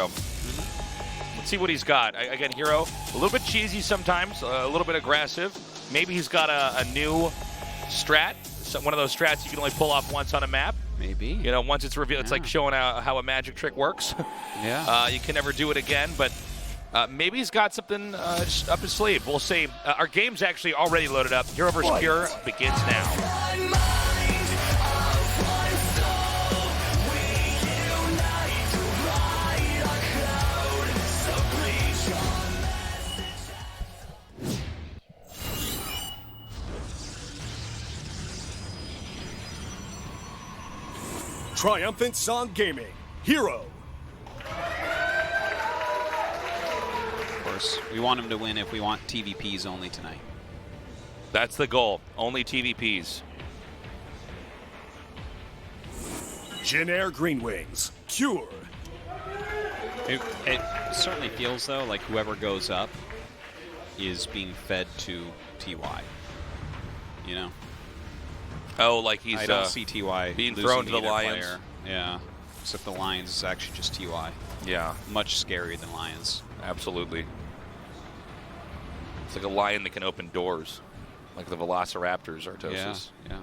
Let's see what he's got. Again, herO, a little bit cheesy sometimes, a little bit aggressive. Maybe he's got a new strat, one of those strats you can only pull off once on a map. Maybe. You know, once it's revealed, it's like showing how a magic trick works. Yeah. You can never do it again, but maybe he's got something just up his sleeve. We'll see. Our game's actually already loaded up. herO vs. Pure begins now. Triumphant Song Gaming, herO. Of course, we want him to win if we want TVPs only tonight. That's the goal. Only TVPs. Jin Green Wings, Cure. It certainly feels, though, like whoever goes up is being fed to TY. You know? Oh, like he's I don't see TY being losing thrown to the either Lions. player. Yeah, except the Lions is actually just TY. Yeah. Much scarier than Lions. Absolutely. It's like a lion that can open doors, like the Velociraptors, Artosis. Yeah.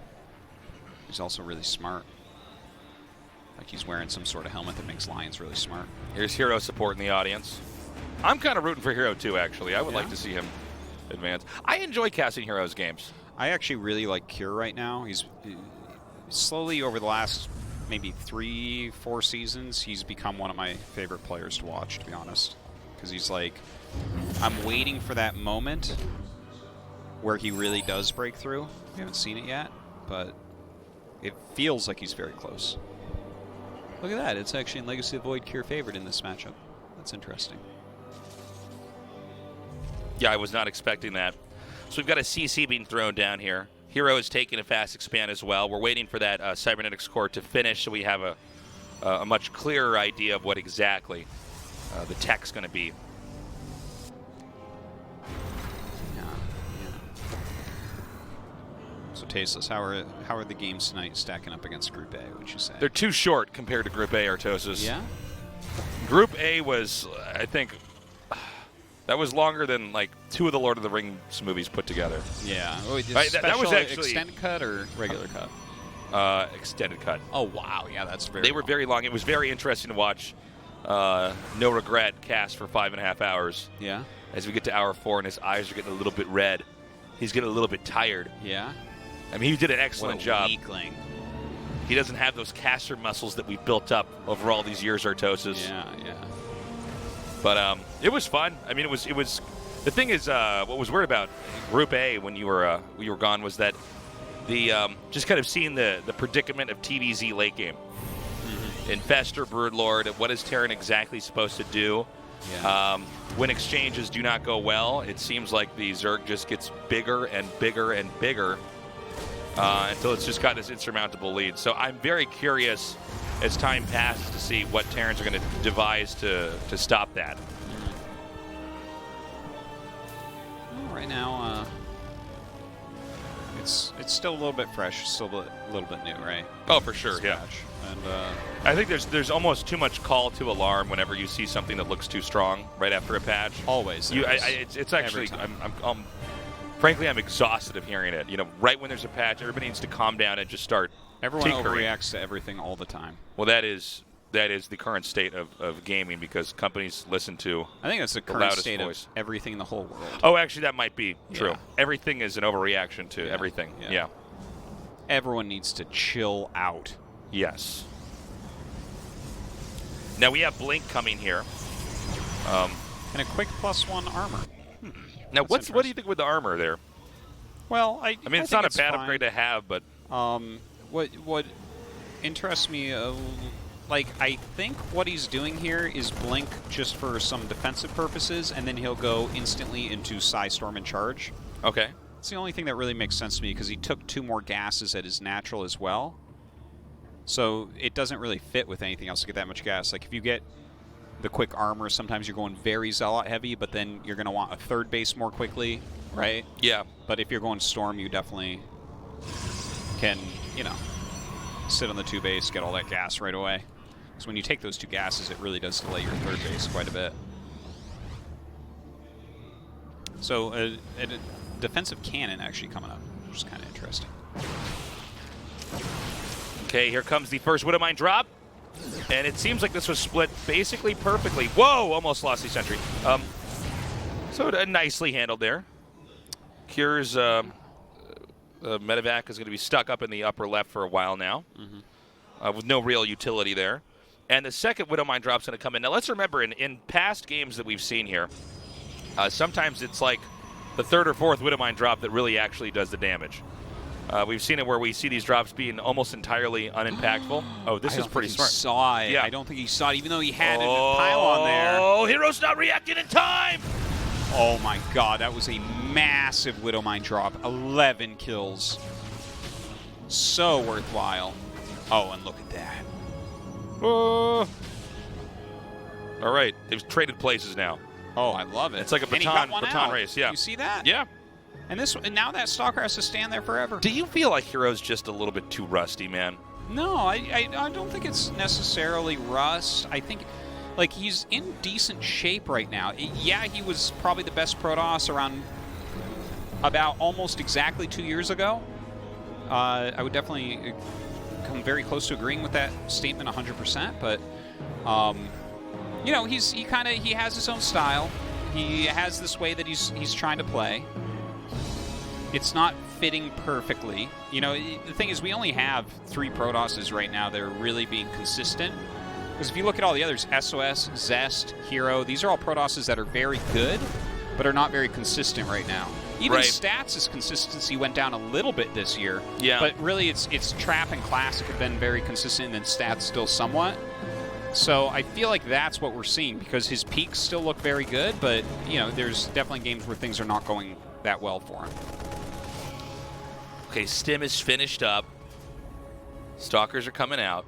He's also really smart. Like he's wearing some sort of helmet that makes lions really smart. Here's herO support in the audience. I'm kind of rooting for herO too, actually. I would like to see him advance. I enjoy casting herO's games. I actually really like Cure right now. He's slowly over the last maybe 3-4 seasons, he's become one of my favorite players to watch, to be honest. Because he's like, I'm waiting for that moment where he really does break through. We haven't seen it yet, but it feels like he's very close. Look at that. It's actually in Legacy of the Void Cure favored in this matchup. That's interesting. Yeah, I was not expecting that. So we've got a CC being thrown down here. herO is taking a fast expand as well. We're waiting for that cybernetics core to finish so we have a much clearer idea of what exactly the tech's going to be. Yeah. So Tasteless, how are the games tonight stacking up against Group A, would you say? They're too short compared to Group A, Artosis. Yeah? Group A was, I think, that was longer than like 2 of the Lord of the Rings movies put together. Yeah. That was actually extended cut or regular cut? Extended cut. Oh wow, yeah, that's very. They were very long. It was very interesting to watch. No Regret cast for 5.5 hours. Yeah. As we get to hour 4, and his eyes are getting a little bit red. He's getting a little bit tired. Yeah. I mean, he did an excellent job. Weakling. He doesn't have those caster muscles that we've built up over all these years, Artosis. Yeah. But it was fun. I mean, it was. The thing is, what was weird about Group A when you were gone was that the just kind of seeing the predicament of TVZ late game. Infestor, Broodlord. What is Terran exactly supposed to do? Yeah. When exchanges do not go well, it seems like the Zerg just gets bigger and bigger and bigger until it's just got this insurmountable lead. So I'm very curious as time passes to see what Terrans are going to devise to stop that. Well, right now, it's still a little bit fresh, still a little bit new, right? Oh, for sure, yeah. And I think there's almost too much call to alarm whenever you see something that looks too strong right after a patch. Always. It's actually frankly I'm exhausted of hearing it. You know, right when there's a patch, everybody needs to calm down and just start. Everyone tinkering. overreacts to everything all the time. Well, that is the current state of gaming because companies listen to. I think that's the current state voice of everything in the whole world. Oh, actually, that might be true. Yeah. Everything is an overreaction to everything. Yeah. Everyone needs to chill out. Yes. Now we have Blink coming here. And a quick +1 armor. Now, what do you think with the armor there? Well, I mean, it's not a bad upgrade to have, but what interests me, like I think what he's doing here is blink just for some defensive purposes, and then he'll go instantly into Psystorm and charge. Okay. It's the only thing that really makes sense to me because he took 2 more gases at his natural as well. So it doesn't really fit with anything else to get that much gas. Like if you get the quick armor, sometimes you're going very Zealot heavy, but then you're going to want a 3rd base more quickly, right? Yeah. But if you're going Storm, you definitely can, sit on the 2 base, get all that gas right away. Because when you take those 2 gases, it really does delay your third base quite a bit. So a defensive cannon actually coming up, which is kind of interesting. Okay, here comes the first Widowmine drop. And it seems like this was split basically perfectly. Whoa, almost lost the sentry. So nicely handled there. Cure's medevac is going to be stuck up in the upper left for a while now, with no real utility there. And the second Widowmine drop's going to come in. Now let's remember, in past games that we've seen here, sometimes it's like the third or fourth Widowmine drop that really actually does the damage. We've seen it where we see these drops being almost entirely unimpactful. Oh, this is pretty smart. Saw it. Yeah. I don't think he saw it, even though he had a pylon there. Oh, herO's not reacting in time! Oh my god, that was a massive Widowmine drop. 11 kills. So worthwhile. Oh, and look at that. All right, they've traded places now. Oh, I love it. It's like a And he got one baton out. race, yeah. You see that? Yeah. And now that Starcraft has to stand there forever. Do you feel like herO's just a little bit too rusty, man? No, I don't think it's necessarily rust. I think, like, he's in decent shape right now. Yeah, he was probably the best Protoss around about almost exactly 2 years ago. I would definitely come very close to agreeing with that statement 100%. But, you know, he has his own style. He has this way that he's trying to play. It's not fitting perfectly. You know, the thing is, we only have 3 Protosses right now that are really being consistent. Because if you look at all the others, SOS, Zest, herO, these are all Protosses that are very good, but are not very consistent right now. Even Stats' consistency went down a little bit this year. Yeah. But really, it's Trap and Classic have been very consistent, and then Stats still somewhat. So I feel like that's what we're seeing, because his peaks still look very good, but, you know, there's definitely games where things are not going that well for him. Okay, Stim is finished up. Stalkers are coming out.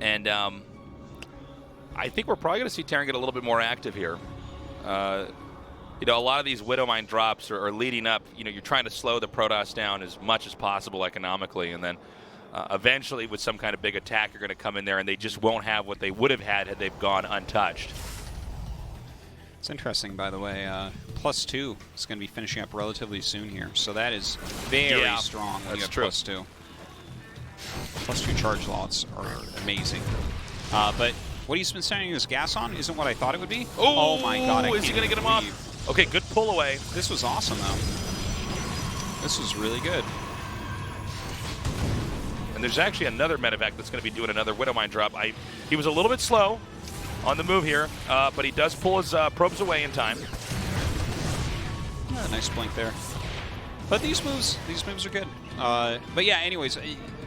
And I think we're probably going to see Terran get a little bit more active here. You know, a lot of these Widowmine drops are leading up. You know, you're trying to slow the Protoss down as much as possible economically, and then eventually with some kind of big attack, you're going to come in there and they just won't have what they would have had they've gone untouched. It's interesting, by the way. +2 is going to be finishing up relatively soon here, so that is very strong when you have +2. +2 charge lots are amazing. But what he's been sending his gas on isn't what I thought it would be. Oh my god, is he going to get him off? Okay, good pull away. This was awesome, though. This was really good. And there's actually another medevac that's going to be doing another Widowmine drop. He was a little bit slow on the move here, but he does pull his probes away in time. Yeah, nice blink there. But these moves are good. But yeah, anyways,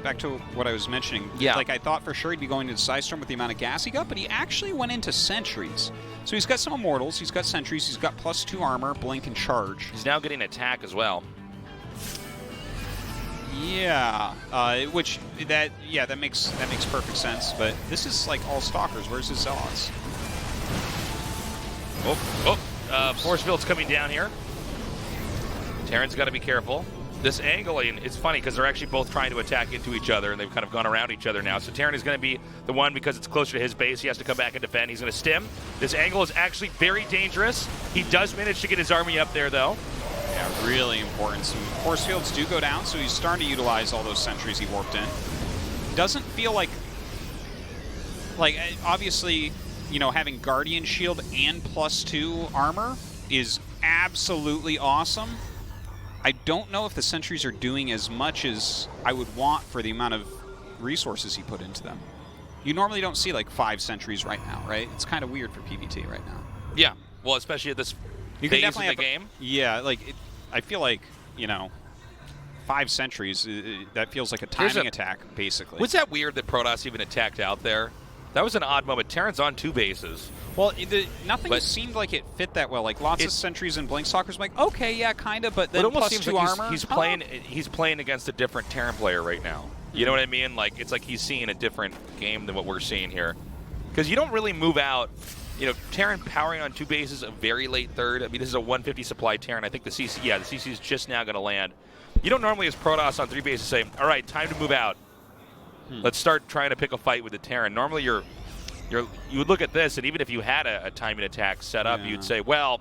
back to what I was mentioning. Yeah. Like, I thought for sure he'd be going into Psystorm with the amount of gas he got, but he actually went into Sentries. So he's got some Immortals, he's got Sentries, he's got +2 armor, blink, and charge. He's now getting attack as well. Yeah, that makes perfect sense. But this is like all Stalkers. Where's his Zealots? Force field's coming down here. Terran's got to be careful. This angling is funny because they're actually both trying to attack into each other, and they've kind of gone around each other now. So Terran is going to be the one, because it's closer to his base. He has to come back and defend. He's going to stim. This angle is actually very dangerous. He does manage to get his army up there, though. Yeah, really important. Some force fields do go down, so he's starting to utilize all those sentries he warped in. Doesn't feel like obviously, you know, having Guardian Shield and +2 armor is absolutely awesome. I don't know if the sentries are doing as much as I would want for the amount of resources he put into them. You normally don't see like 5 sentries right now, right? It's kind of weird for PvT right now. Yeah, well, especially at this phase of the game. Yeah, like, I feel like, you know, 5 sentries, that feels like a timing attack, basically. Was that weird that Protoss even attacked out there? That was an odd moment. Terran's on 2 bases. Well, nothing seemed like it fit that well. Like, lots of sentries and blink stalkers. I'm like, okay, yeah, kind of, but then it almost +2 seems like armor. he's playing against a different Terran player right now. You know what I mean? Like, it's like he's seeing a different game than what we're seeing here. Because you don't really move out. You know, Terran powering on 2 bases a very late third. I mean, this is a 150 supply Terran. I think the CC is just now going to land. You don't normally, as Protoss on 3 bases, say, all right, time to move out. Let's start trying to pick a fight with the Terran. Normally, you would look at this, and even if you had a timing attack set up, you'd say, well,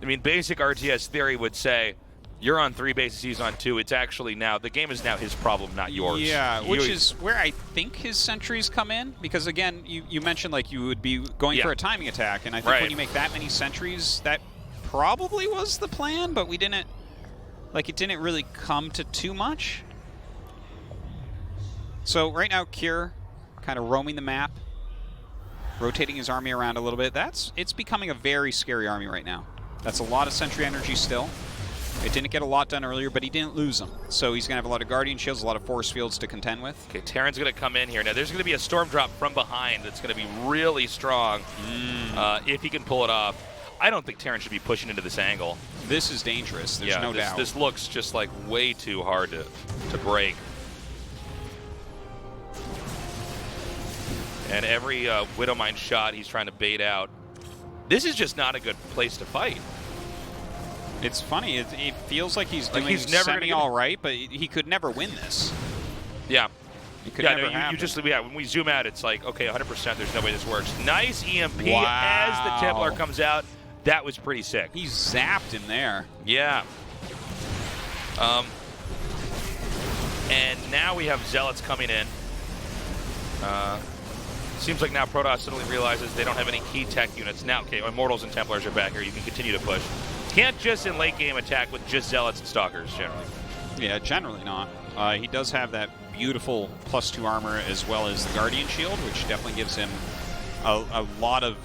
I mean, basic RTS theory would say, you're on 3 bases, he's on 2. It's actually now, the game is now his problem, not yours. Yeah, which is where I think his sentries come in. Because, again, you mentioned, like, you would be going for a timing attack. And I think when you make that many sentries, that probably was the plan. But we didn't, like, it didn't really come to too much. So, right now, Cure kind of roaming the map, rotating his army around a little bit. It's becoming a very scary army right now. That's a lot of sentry energy still. It didn't get a lot done earlier, but he didn't lose them. So he's going to have a lot of Guardian Shields, a lot of Force Fields to contend with. Okay, Terran's going to come in here. Now, there's going to be a Storm Drop from behind that's going to be really strong if he can pull it off. I don't think Terran should be pushing into this angle. This is dangerous. There's no doubt. This looks just like way too hard to break. And every Widowmine shot he's trying to bait out. This is just not a good place to fight. It's funny. It feels like he's doing semi all right, but he could never win this. Yeah. It could never happen. When we zoom out, it's like, okay, 100%, there's no way this works. Nice EMP as the Templar comes out. That was pretty sick. He zapped him there. Yeah. And now we have Zealots coming in. Seems like now Protoss suddenly realizes they don't have any key tech units. Now, okay, Immortals and Templars are back here. You can continue to push. Can't just in late game attack with just Zealots and Stalkers, generally. Yeah, generally not. He does have that beautiful +2 armor as well as the Guardian Shield, which definitely gives him a lot of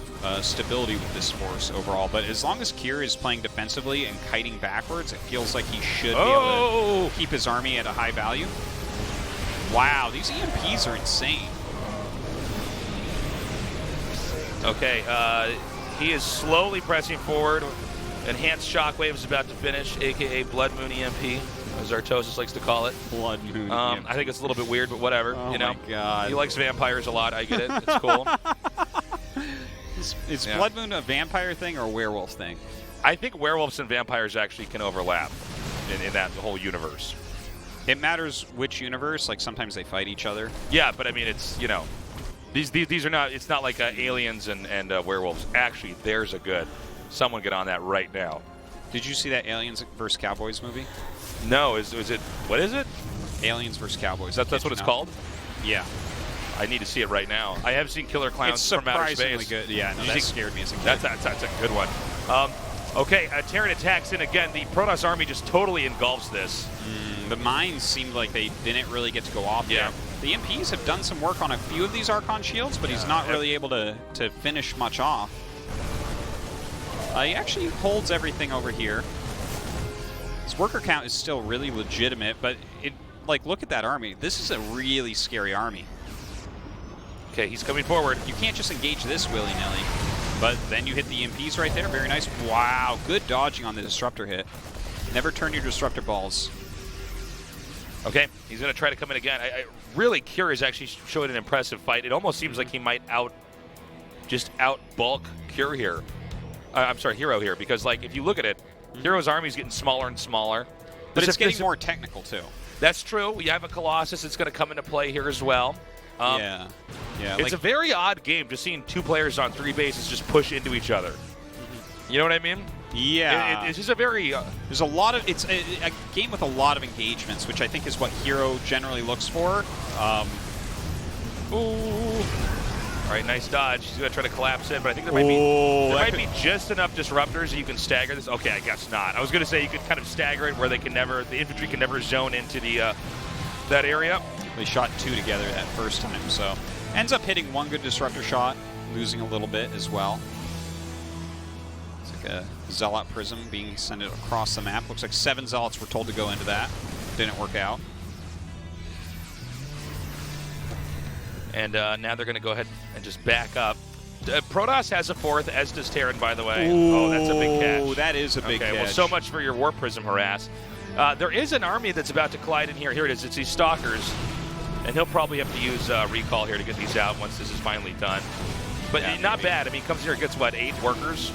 stability with this force overall. But as long as Kier is playing defensively and kiting backwards, it feels like he should be able to keep his army at a high value. Wow, these EMPs are insane. Okay, he is slowly pressing forward. Enhanced Shockwave is about to finish, a.k.a. Blood Moon EMP, as Artosis likes to call it. Blood Moon EMP. I think it's a little bit weird, but whatever. Oh, you know, my God. He likes vampires a lot. I get it. It's cool. Is Blood Moon a vampire thing or a werewolf thing? I think werewolves and vampires actually can overlap in that whole universe. It matters which universe. Like, sometimes they fight each other. Yeah, but I mean, it's, you know, these are not, it's not like aliens and werewolves. Actually, there's a good. Someone get on that right now. Did you see that Aliens vs. Cowboys movie? No, is it, what is it? Aliens vs. Cowboys. That's what it's called? Yeah. I need to see it right now. I have seen Killer Clowns it's from Outer Space. surprisingly good. Yeah, no, that scared me as a kid. That's a good one. Okay, Terran attacks in again. The Protoss army just totally engulfs this. The mines seemed like they didn't really get to go off there. The MPs have done some work on a few of these Archon shields, but he's not really able to finish much off. He actually holds everything over here. His worker count is still really legitimate, but look at that army. This is a really scary army. Okay, he's coming forward. You can't just engage this willy-nilly. But then you hit the EMPs right there. Very nice. Wow, good dodging on the Disruptor hit. Never turn your Disruptor balls. Okay, he's going to try to come in again. Really, Cure is actually showing an impressive fight. It almost seems like he might just out-bulk Cure here. I'm sorry, herO here, because like if you look at it, hero's army's getting smaller and smaller. But it's getting more technical too. That's true. We have a Colossus that's going to come into play here as well. Yeah. It's a very odd game just seeing two players on 3 bases just push into each other. You know what I mean? Yeah. It's just a very... There's a lot of... It's a game with a lot of engagements, which I think is what herO generally looks for. Ooh. All right, nice dodge. He's going to try to collapse in, but I think there might be just enough disruptors that you can stagger this. Okay, I guess not. I was going to say you could kind of stagger it where the infantry can never zone into that area. They shot 2 together that first time, so ends up hitting 1 good disruptor shot, losing a little bit as well. It's like a Zealot Prism being sent across the map. Looks like 7 Zealots were told to go into that. Didn't work out. And now they're going to go ahead and just back up. Protoss has a 4th, as does Terran, by the way. Ooh, that's a big catch. Oh, that is a big catch. Well, so much for your Warp Prism harass. There is an army that's about to collide in here. Here it is. It's these Stalkers. And he'll probably have to use Recall here to get these out once this is finally done. But not bad. I mean, he comes here and gets, what, 8 workers?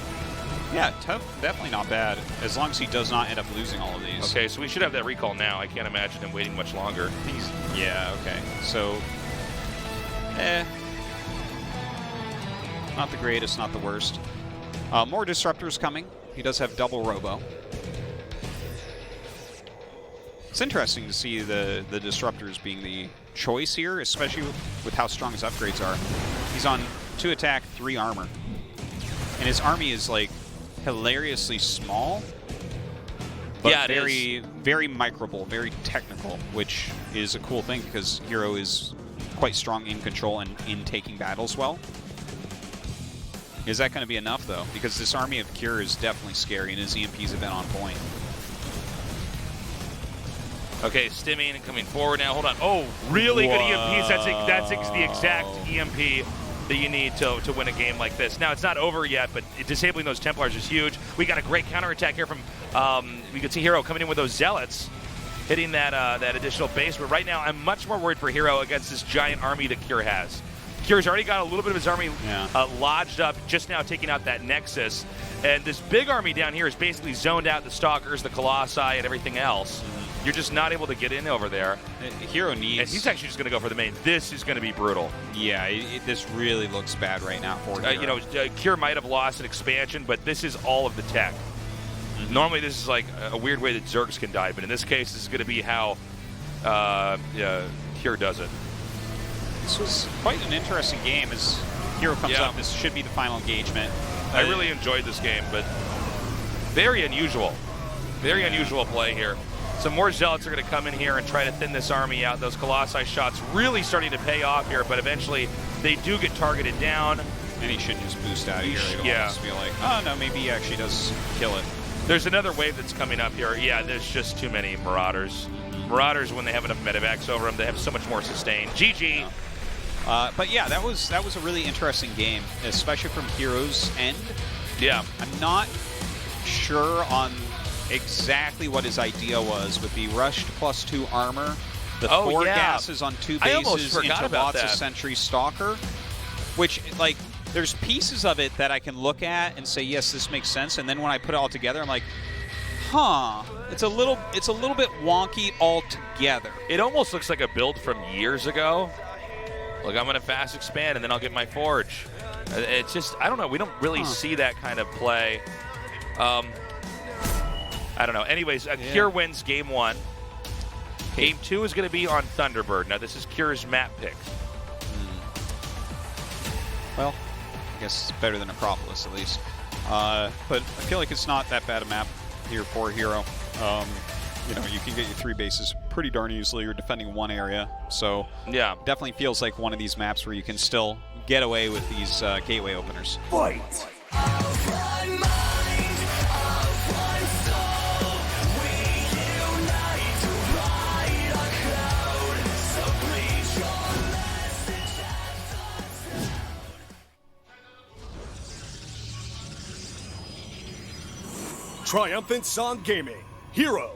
Yeah, definitely not bad, as long as he does not end up losing all of these. Okay, so we should have that Recall now. I can't imagine him waiting much longer. Yeah, okay. So Not the greatest, not the worst. More disruptors coming. He does have double robo. It's interesting to see the disruptors being the choice here, especially with how strong his upgrades are. He's on 2 attack, 3 armor. And his army is like hilariously small, but yeah, very microable, very technical, which is a cool thing because herO is quite strong in control and in taking battles well. Is that going to be enough, though? Because this army of Cure is definitely scary, and his EMPs have been on point. Okay, stimming and coming forward now. Hold on. Oh, really good EMPs. That's the exact EMP that you need to win a game like this. Now, it's not over yet, but disabling those Templars is huge. We got a great counterattack here from, we can see herO coming in with those Zealots, hitting that additional base. But right now, I'm much more worried for herO against this giant army that Cure has. Cure's already got a little bit of his army lodged up, just now taking out that Nexus. And this big army down here is basically zoned out the Stalkers, the Colossi, and everything else. You're just not able to get in over there. herO needs... And he's actually just going to go for the main. This is going to be brutal. Yeah, this really looks bad right now for herO. You know, Cure might have lost an expansion, but this is all of the tech. Normally, this is like a weird way that Zergs can die, but in this case, this is going to be how Cure does it. This was quite an interesting game as herO comes up. This should be the final engagement. I really enjoyed this game, but very unusual. Very unusual play here. Some more Zealots are going to come in here and try to thin this army out. Those Colossi shots really starting to pay off here, but eventually they do get targeted down. And he should just boost out of here. It'll just be like, oh, no, maybe he actually does kill it. There's another wave that's coming up here. Yeah, there's just too many Marauders. Marauders, when they have enough medevacs over them, they have so much more sustain. GG. Yeah. But yeah, that was a really interesting game, especially from herO's end. Yeah. I'm not sure on exactly what his idea was with the rushed +2 armor, the 4 gases on 2 bases into lots of Sentry Stalker, which, like, there's pieces of it that I can look at and say, yes, this makes sense, and then when I put it all together, I'm like, huh, it's a little bit wonky altogether. It almost looks like a build from years ago. Like, I'm going to fast expand, and then I'll get my Forge. It's just, I don't know, we don't really see that kind of play. I don't know. Anyways, Cure wins game 1. Game 2 is going to be on Thunderbird. Now, this is Cure's map pick. Well, I guess it's better than Acropolis, at least. But I feel like it's not that bad a map here for herO. You know, you can get your 3 bases pretty darn easily. You're defending 1 area. So, yeah, definitely feels like one of these maps where you can still get away with these gateway openers. Fight! Triumphant Song Gaming, herO.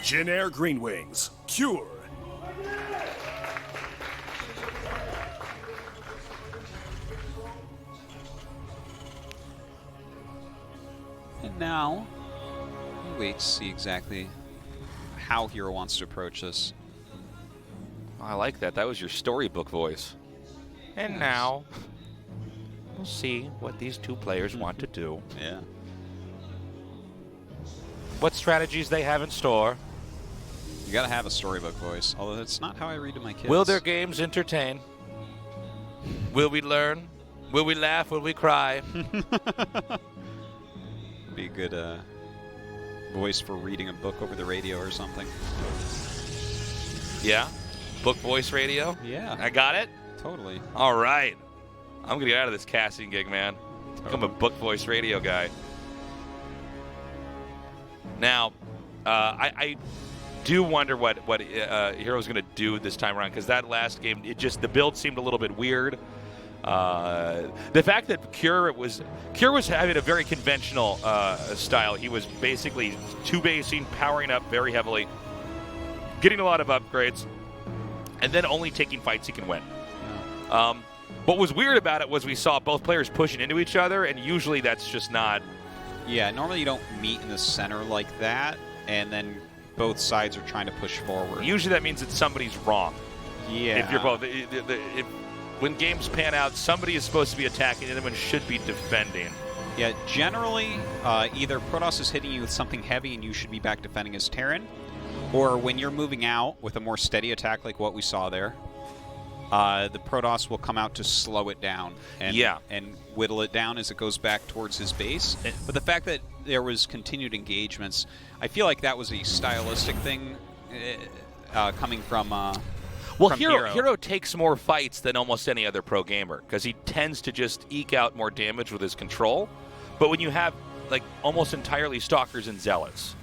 Jin Green Wings, Cure. And now, we wait to see exactly how herO wants to approach this. I like that. That was your storybook voice. And now, we'll see what these 2 players want to do. Yeah. What strategies they have in store. You gotta have a storybook voice, although that's not how I read to my kids. Will their games entertain? Will we learn? Will we laugh? Will we cry? Be a good voice for reading a book over the radio or something. Yeah? Book voice radio? Yeah. I got it? Totally. All right. I'm going to get out of this casting gig, man. Become a book voice radio guy. Now, I do wonder what herO's going to do this time around, because that last game, the build seemed a little bit weird. The fact that Cure was having a very conventional style. He was basically 2-basing, powering up very heavily, getting a lot of upgrades, and then only taking fights he can win. What was weird about it was we saw both players pushing into each other, and usually that's just not... Yeah, normally you don't meet in the center like that, and then both sides are trying to push forward. Usually that means that somebody's wrong. Yeah. If you're both... when games pan out, somebody is supposed to be attacking and everyone should be defending. Yeah, generally, either Protoss is hitting you with something heavy and you should be back defending as Terran, or when you're moving out with a more steady attack like what we saw there, the Protoss will come out to slow it down and whittle it down as it goes back towards his base. But the fact that there was continued engagements, I feel like that was a stylistic thing coming from Well, from herO takes more fights than almost any other pro gamer because he tends to just eke out more damage with his control. But when you have like almost entirely Stalkers and Zealots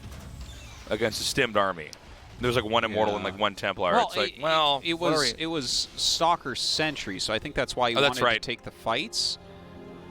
against a stimmed army, there's like one Immortal and like one Templar. Well, it's like, well, it was Stalker Sentry, so I think that's why you wanted to take the fights.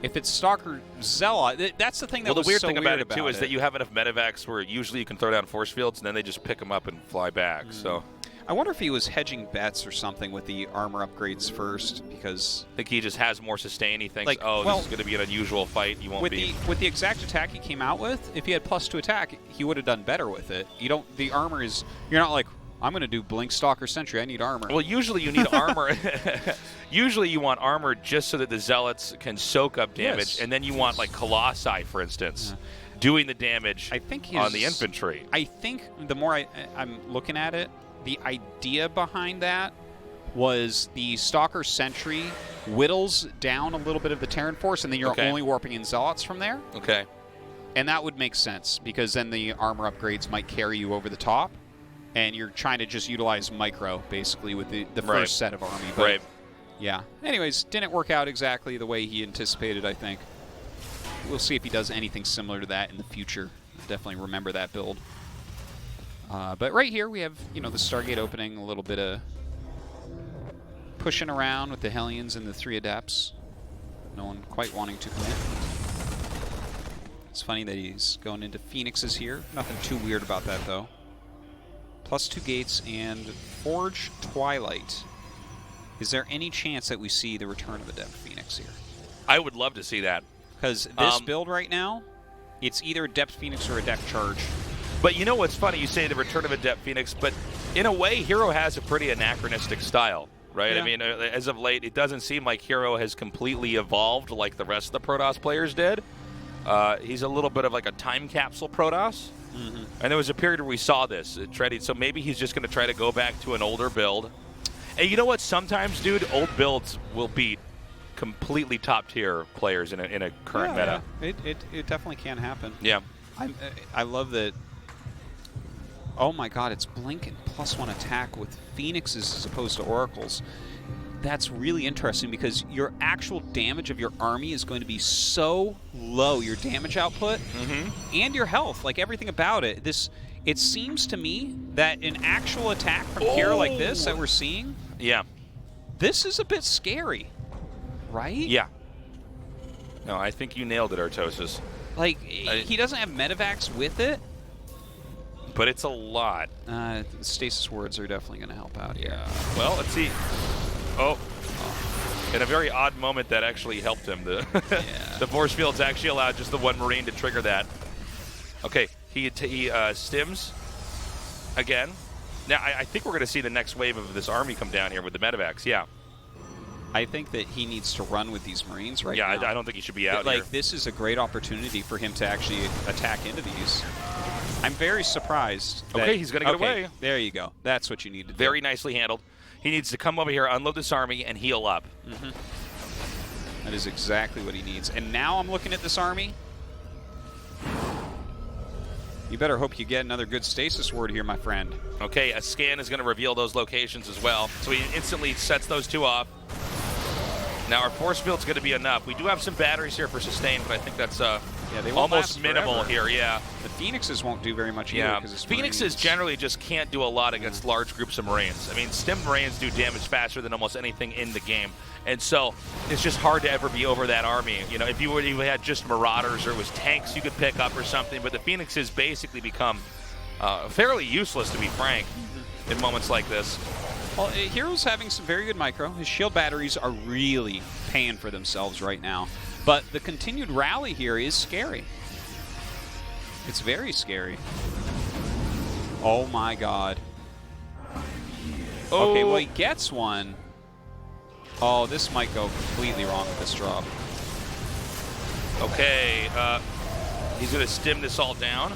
If it's Stalker Zealot, that's the thing that was the weird so thing weird about it too is that you have enough medevacs where usually you can throw down force fields and then they just pick them up and fly back. So I wonder if he was hedging bets or something with the armor upgrades first, because I think he just has more sustain. He thinks, like, this is going to be an unusual fight. You won't be with the exact attack he came out with. If he had +2 attack, he would have done better with it. You don't. The armor is. You're not like, I'm going to do Blink Stalker Sentry. I need armor. Well, usually you need armor. Usually you want armor just so that the Zealots can soak up damage, and then you want like Colossi, for instance, doing the damage on the infantry. I think the more I'm looking at it, the idea behind that was the Stalker Sentry whittles down a little bit of the Terran force, and then you're only warping in Zealots from there. Okay. And that would make sense, because then the armor upgrades might carry you over the top, and you're trying to just utilize micro, basically, with the first set of army. But, yeah. Anyways, didn't work out exactly the way he anticipated, I think. We'll see if he does anything similar to that in the future. Definitely remember that build. But right here we have, the Stargate opening, a little bit of pushing around with the Hellions and the 3 Adepts. No one quite wanting to commit. It's funny that he's going into Phoenixes here. Nothing too weird about that, though. +2 gates and Forge Twilight. Is there any chance that we see the return of Adept Phoenix here? I would love to see that. Because this build right now, it's either Adept Phoenix or Adept Charge. But you know what's funny? You say the return of Adept Phoenix, but in a way, herO has a pretty anachronistic style, right? Yeah. I mean, as of late, it doesn't seem like herO has completely evolved like the rest of the Protoss players did. He's a little bit of like a time capsule Protoss. And there was a period where we saw this. So maybe he's just going to try to go back to an older build. And you know what? Sometimes, dude, old builds will beat completely top-tier players in a current meta. Yeah. It definitely can happen. Yeah. I love that. Oh my god, it's Blink and +1 attack with Phoenixes as opposed to Oracles. That's really interesting because your actual damage of your army is going to be so low, your damage output and your health, like everything about it. It seems to me that an actual attack from here like this that we're seeing, this is a bit scary, right? Yeah. No, I think you nailed it, Artosis. Like, he doesn't have medevacs with it. But it's a lot. The stasis wards are definitely going to help out here. Well, let's see. Oh. In a very odd moment, that actually helped him. The force fields actually allowed just the one Marine to trigger that. Okay, he stims again. Now, I think we're going to see the next wave of this army come down here with the medevacs. Yeah. I think that he needs to run with these Marines right now. Yeah, I don't think he should be out here. Like, this is a great opportunity for him to actually attack into these. I'm very surprised. Okay, he's going to get away. There you go. That's what you need to do. Very nicely handled. He needs to come over here, unload this army, and heal up. That is exactly what he needs. And now I'm looking at this army. You better hope you get another good stasis ward here, my friend. Okay, a scan is going to reveal those locations as well. So he instantly sets those 2 off. Now our force field's going to be enough. We do have some batteries here for sustain, but I think that's they won't almost last minimal forever. here. The Phoenixes won't do very much either. Phoenixes generally just can't do a lot against large groups of Marines. I mean, stim Marines do damage faster than almost anything in the game. And so it's just hard to ever be over that army. If you had just Marauders or it was tanks you could pick up or something, but the Phoenixes basically become fairly useless, to be frank, in moments like this. Well, herO's having some very good micro. His shield batteries are really paying for themselves right now. But the continued rally here is scary. It's very scary. Oh my god. Oh. Okay, well, he gets one. Oh, this might go completely wrong with this drop. Okay, he's going to stim this all down.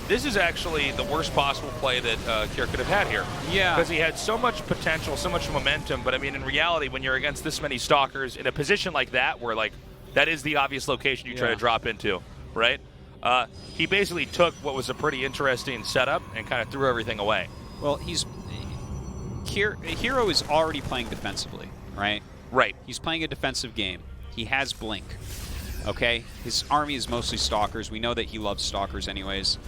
This is actually the worst possible play that Kier could have had here. Yeah. Because he had so much potential, so much momentum, but I mean, in reality, when you're against this many stalkers in a position like that, where like that is the obvious location you try to drop into, right? He basically took what was a pretty interesting setup and kind of threw everything away. Well, herO is already playing defensively, right? Right. He's playing a defensive game. He has Blink, okay? His army is mostly stalkers. We know that he loves stalkers anyways.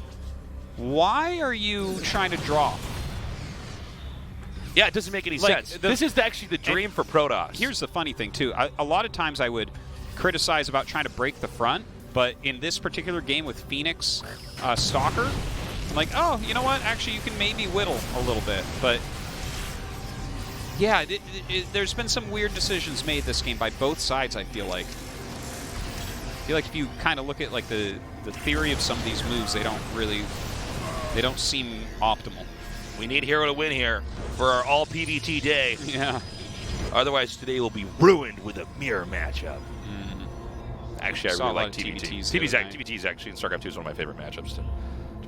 Why are you trying to draw? Yeah, it doesn't make any sense. This is actually the dream for Protoss. Here's the funny thing, too. A lot of times I would criticize about trying to break the front, but in this particular game with Phoenix Stalker, I'm like, oh, you know what? Actually, you can maybe whittle a little bit. But, yeah, there's been some weird decisions made this game by both sides, I feel like. I feel like if you kind of look at like the theory of some of these moves, they don't seem optimal. We need herO to win here for our all PvT day. Yeah. Otherwise, today will be ruined with a mirror matchup. Actually, I really like TvT. TvT's actually in Starcraft 2 is one of my favorite matchups, to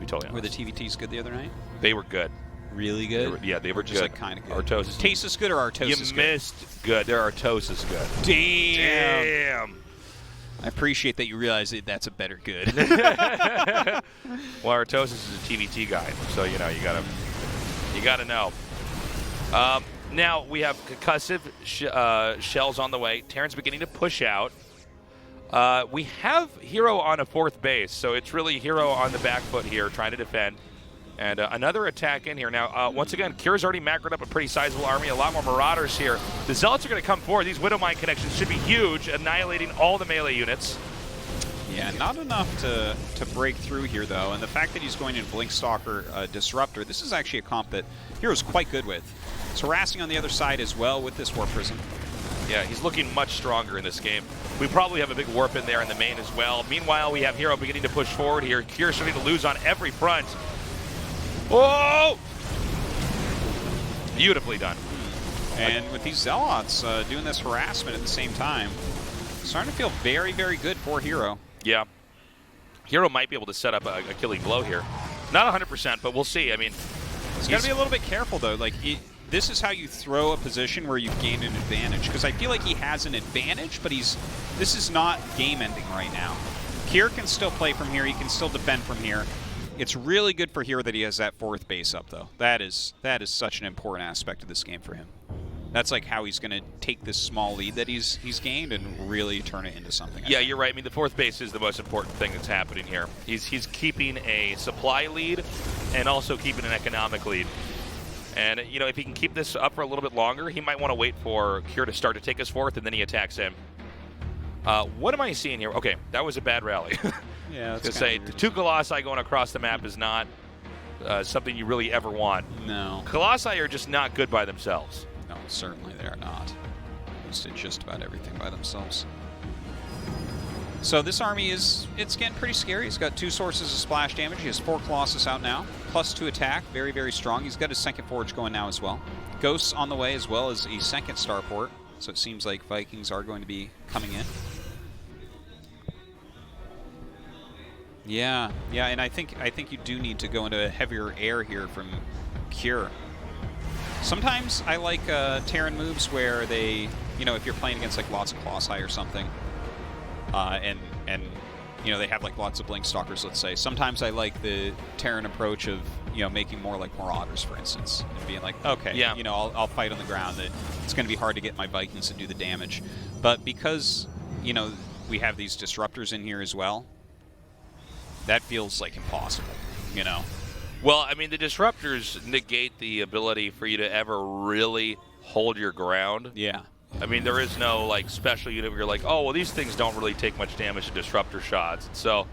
be totally honest. Were the TvTs good the other night? They were good. Really good? They were just good. like kind of good. Artosis. Tasteless good or Artosis good? You missed good. Their Artosis good. Damn. I appreciate that you realize that that's a better good. Well, Artosis is a TvT guy, so you know you gotta know. Now we have concussive shells on the way. Terran's beginning to push out. We have herO on a fourth base, so it's really herO on the back foot here, trying to defend. And another attack in here. Now, once again, Kier's already macroed up a pretty sizable army, a lot more Marauders here. The Zealots are going to come forward. These Widowmine connections should be huge, annihilating all the melee units. Yeah, not enough to break through here, though. And the fact that he's going in Blink Stalker Disruptor, this is actually a comp that herO's quite good with. It's harassing on the other side as well with this Warp Prism. Yeah, he's looking much stronger in this game. We probably have a big warp in there in the main as well. Meanwhile, we have herO beginning to push forward here. Kier starting to lose on every front. Oh! Beautifully done. And with these Zealots doing this harassment at the same time, starting to feel very, very good for herO. Yeah. herO might be able to set up a killing blow here. Not 100%, but we'll see. I mean, he's got to be a little bit careful, though. Like, this is how you throw a position where you've gained an advantage. Because I feel like he has an advantage, but this is not game-ending right now. Kier can still play from here. He can still defend from here. It's really good for herO that he has that fourth base up, though. That is such an important aspect of this game for him. That's like how he's going to take this small lead that he's gained and really turn it into something. Yeah, you're right. I mean, the fourth base is the most important thing that's happening here. He's keeping a supply lead and also keeping an economic lead. And, you know, if he can keep this up for a little bit longer, he might want to wait for Kier to start to take his fourth, and then he attacks him. What am I seeing here? Okay, that was a bad rally. Yeah, that's to say the two Colossi going across the map is not something you really ever want. No. Colossi are just not good by themselves. No, certainly they are not. It's just about everything by themselves. So this army it's getting pretty scary. He's got 2 sources of splash damage. He has 4 Colossus out now, +2 attack. Very, very strong. He's got his second Forge going now as well. Ghosts on the way as well as a second Starport. So it seems like Vikings are going to be coming in. Yeah, and I think you do need to go into a heavier air here from Kier. Sometimes I like Terran moves where they, you know, if you're playing against like lots of Colossi or something, and you know they have like lots of Blink Stalkers, let's say. Sometimes I like the Terran approach of, you know, making more like Marauders, for instance, and being like, okay, yeah, you know, I'll fight on the ground. That it's going to be hard to get my Vikings to do the damage, but because, you know, we have these disruptors in here as well, that feels like impossible, you know. Well, I mean, the disruptors negate the ability for you to ever really hold your ground. Yeah. I mean, there is no like special unit where you're like, oh, well, these things don't really take much damage to disruptor shots. And so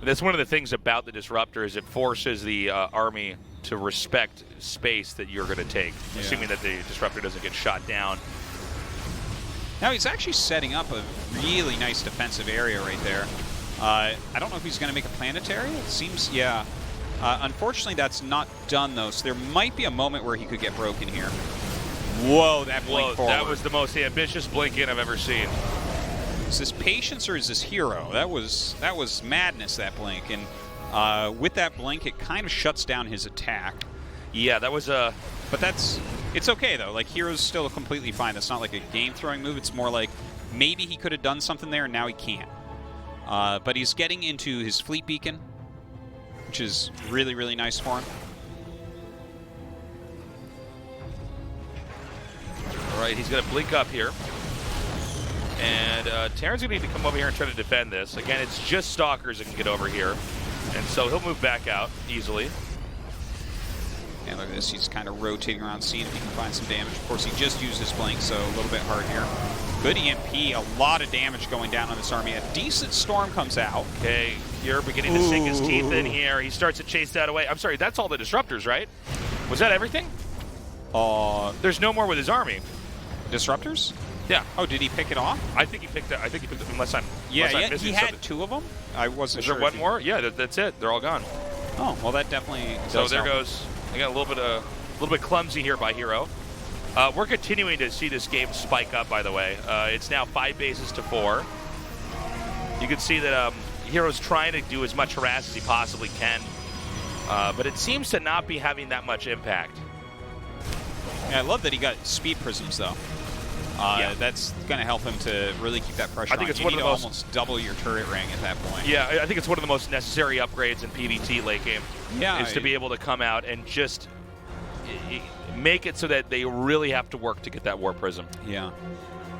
that's one of the things about the disruptor is it forces the army to respect space that you're going to take, assuming that the disruptor doesn't get shot down. Now he's actually setting up a really nice defensive area right there. I don't know if he's going to make a planetary. It seems, yeah. Unfortunately, that's not done, though, so there might be a moment where he could get broken here. Whoa, that blink forward. That was the most ambitious blink-in I've ever seen. Is this patience or is this herO? That was madness, that blink. And with that blink, it kind of shuts down his attack. Yeah, that was a... But it's okay, though. Like, herO's still completely fine. That's not like a game-throwing move. It's more like maybe he could have done something there, and now he can't. But he's getting into his fleet beacon, which is really, really nice for him. All right, he's going to blink up here. And Terran's going to need to come over here and try to defend this. Again, it's just Stalkers that can get over here. And so he'll move back out easily. And look at this, he's kind of rotating around, seeing if he can find some damage. Of course, he just used his blink, so a little bit hard here. Good EMP, a lot of damage going down on this army. A decent storm comes out. Okay, you're beginning to sink his teeth in here. He starts to chase that away. I'm sorry, that's all the disruptors, right? Was that everything? There's no more with his army. Disruptors? Yeah. Oh, did he pick it off? I think he picked it. I think he picked it. Unless I'm missing he had something. 2 of them. I wasn't Is sure. there one more? Yeah, that's it. They're all gone. Oh, well, that definitely. So there goes. I got a little bit clumsy here by herO. We're continuing to see this game spike up. By the way, it's now 5 bases to 4. You can see that herO's trying to do as much harass as he possibly can, but it seems to not be having that much impact. Yeah, I love that he got speed prisms though. Yeah. That's going to help him to really keep that pressure on. I think it's you one need of the to most almost double your turret ring at that point. Yeah, I think it's one of the most necessary upgrades in PvT late game. Yeah, is to be able to come out and just make it so that they really have to work to get that Warp Prism. Yeah.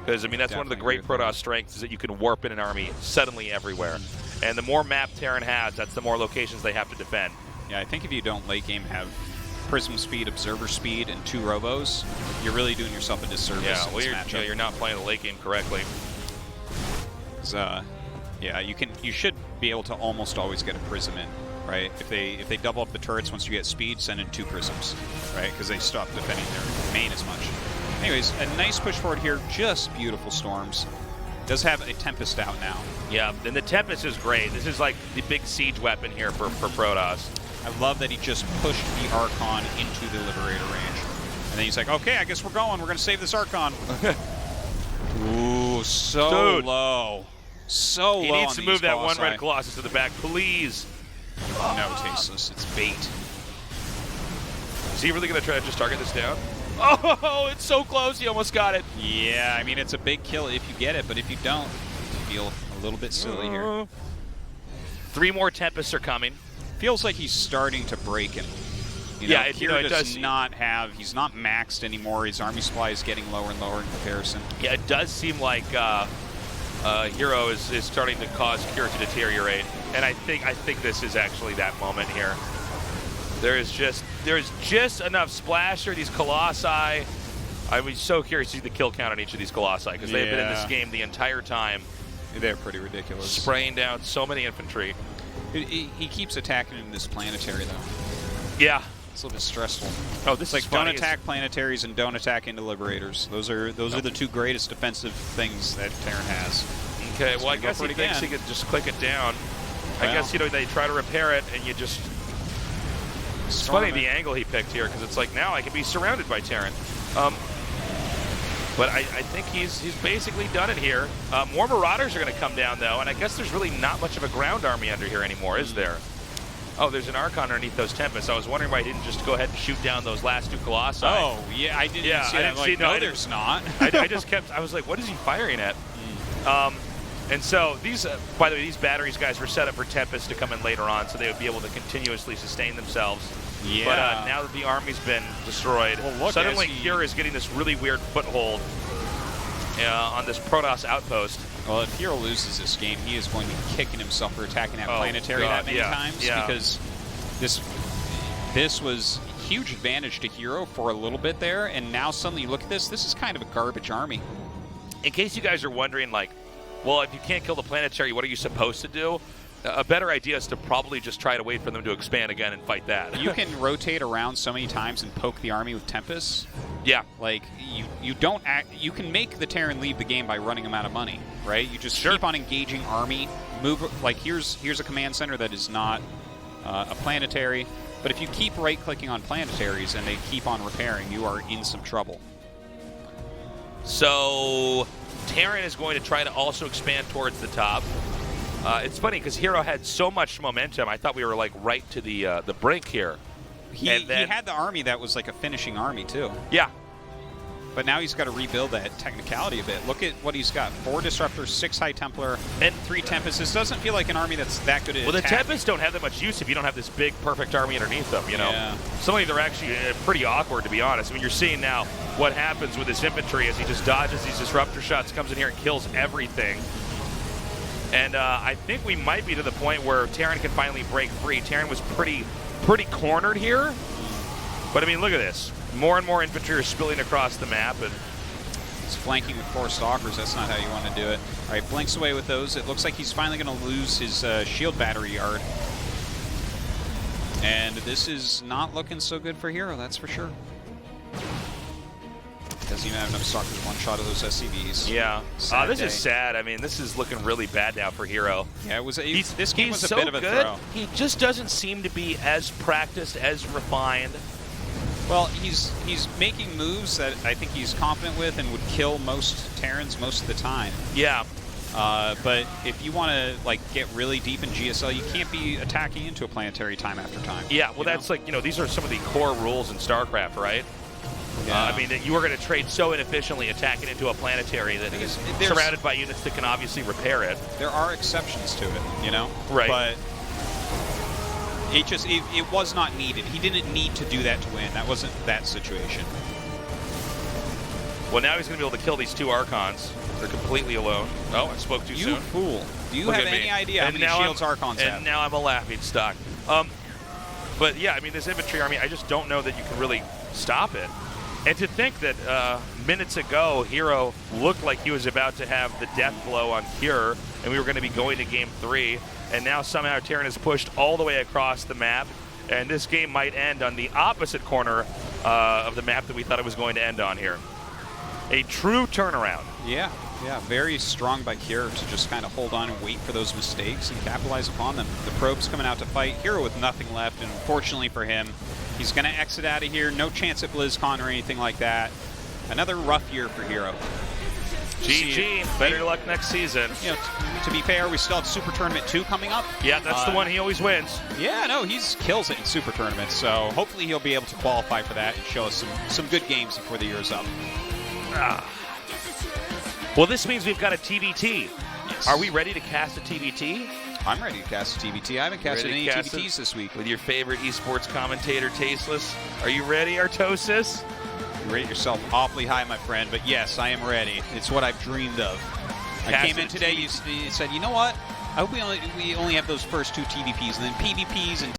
Because, I mean, that's one of the great Protoss strengths is that you can warp in an army suddenly everywhere. And the more map Terran has, that's the more locations they have to defend. Yeah, I think if you don't late game have Prism speed, Observer speed, and 2 Robos, you're really doing yourself a disservice in this matchup. You're not playing the late game correctly. Yeah, you should be able to almost always get a Prism in, right? If they double up the turrets once you get speed, send in 2 Prisms, right? Because they stop defending their main as much. Anyways, a nice push forward here, just beautiful storms. Does have a Tempest out now. Yeah, and the Tempest is great. This is like the big siege weapon here for Protoss. I love that he just pushed the Archon into the Liberator range. And then he's like, okay, I guess we're going. We're going to save this Archon. Ooh, so low. So low. He needs to move that Colossi. 1 red Colossus to the back, please. No, Tasteless. It's bait. Is he really going to try to just target this down? Oh, it's so close. He almost got it. Yeah, I mean, it's a big kill if you get it, but if you don't, you feel a little bit silly here. 3 more Tempests are coming. Feels like he's starting to break him. You know, yeah, it does not have. He's not maxed anymore. His army supply is getting lower and lower in comparison. Yeah, it does seem like herO is starting to cause Cure to deteriorate, and I think this is actually that moment here. There is just enough splash for these Colossi. I was so curious to see the kill count on each of these Colossi because they've been in this game the entire time. They're pretty ridiculous. Spraying down so many infantry. He keeps attacking in this planetary though. Yeah. It's a little bit stressful. Oh, this like is don't funny. attack planetaries and don't attack into Liberators. Those are the 2 greatest defensive things that Terran has. Okay, well I guess he thinks he could just click it down. Well, I guess they try to repair it and you just. It's funny the angle he picked here because it's like now I can be surrounded by Terran. But I think he's basically done it here. More Marauders are going to come down though, and I guess there's really not much of a ground army under here anymore, is there? Oh, there's an Archon underneath those Tempests. I was wondering why he didn't just go ahead and shoot down those last 2 Colossi. Oh, yeah, I didn't see that. I didn't see, no, there's not. I just kept, I was like, what is he firing at? And so these, by the way, these batteries guys were set up for Tempest to come in later on, so they would be able to continuously sustain themselves. Yeah. But now that the army's been destroyed, suddenly Cure is getting this really weird foothold on this Protoss outpost. Well, if herO loses this game, he is going to be kicking himself for attacking that planetary that many times because this was huge advantage to herO for a little bit there, and now suddenly you look at this is kind of a garbage army. In case you guys are wondering, like, well, if you can't kill the planetary, what are you supposed to do? a better idea is to probably just try to wait for them to expand again and fight that. You can rotate around so many times and poke the army with Tempest. Yeah. Like, you don't act. You can make the Terran leave the game by running them out of money, right? You just Sure. keep on engaging army. Move, like, here's a command center that is not a planetary. But if you keep right-clicking on planetaries and they keep on repairing, you are in some trouble. So Terran is going to try to also expand towards the top. It's funny because herO had so much momentum. I thought we were like right to the brink here. He then- had the army that was like a finishing army too. Yeah. But now he's got to rebuild that technicality a bit. Look at what he's got. 4 Disruptors, 6 High Templar, And 3 Tempests. This doesn't feel like an army that's that good at Well, the attacking. Tempests don't have that much use if you don't have this big, perfect army underneath them, you know? Yeah. Suddenly they're actually pretty awkward, to be honest. I mean, you're seeing now what happens with his infantry as he just dodges these disruptor shots, comes in here and kills everything. And I think we might be to the point where Terran can finally break free. Terran was pretty cornered here. But, I mean, look at this. More and more infantry are spilling across the map, and He's flanking with 4 Stalkers. That's not how you want to do it. All right, blinks away with those. It looks like he's finally going to lose his shield battery yard. And this is not looking so good for herO, that's for sure. Doesn't even have enough Stalkers one-shot of those SCVs. yeah. Sad This day. is sad. I mean, this is looking really bad now for herO. Yeah, it was. He's, this game he's was a so bit of a good. throw. He just doesn't seem to be as practiced, as refined. Well, he's making moves that I think he's confident with and would kill most Terrans most of the time. Yeah. But if you want to like get really deep in GSL, you can't be attacking into a planetary time after time. Yeah, well, that's like, these are some of the core rules in Starcraft, right? Yeah. I mean, that you are going to trade so inefficiently attacking into a planetary that is There's- surrounded by units that can obviously repair it. There are exceptions to it, you know? Right. But it was not needed. He didn't need to do that to win. That wasn't that situation. Well, now he's going to be able to kill these 2 Archons. They're completely alone. Oh, I spoke too You soon. fool. Do you Look have at me. any idea how And many now shields Archons have? And now I'm a laughing stock. But yeah, I mean, this infantry army, I just don't know that you can really stop it. And to think that minutes ago, herO looked like he was about to have the death blow on Cure, and we were going to be going to Game 3, and now somehow Terran is pushed all the way across the map, and this game might end on the opposite corner of the map that we thought it was going to end on here. A true turnaround. Yeah, very strong by Cure to just kind of hold on and wait for those mistakes and capitalize upon them. The probe's coming out to fight. herO with nothing left, and unfortunately for him, he's going to exit out of here. No chance at BlizzCon or anything like that. Another rough year for herO. GG. Better luck next season. You know, to be fair, we still have Super Tournament 2 coming up. Yeah, that's the one he always wins. Yeah, no, he kills it in Super Tournaments, so hopefully he'll be able to qualify for that and show us some good games before the year's up. Well, this means we've got a TBT. Yes. Are we ready to cast a TBT? I'm ready to cast a TBT. I haven't casted Ready any to cast it? TBTs this week. With your favorite esports commentator, Tasteless. Are you ready, Artosis? You rate yourself awfully high, my friend, but yes, I am ready. It's what I've dreamed of. I Cast came in it. today, you said, you know what? I hope we only have those first 2 TVPs, and then PvPs and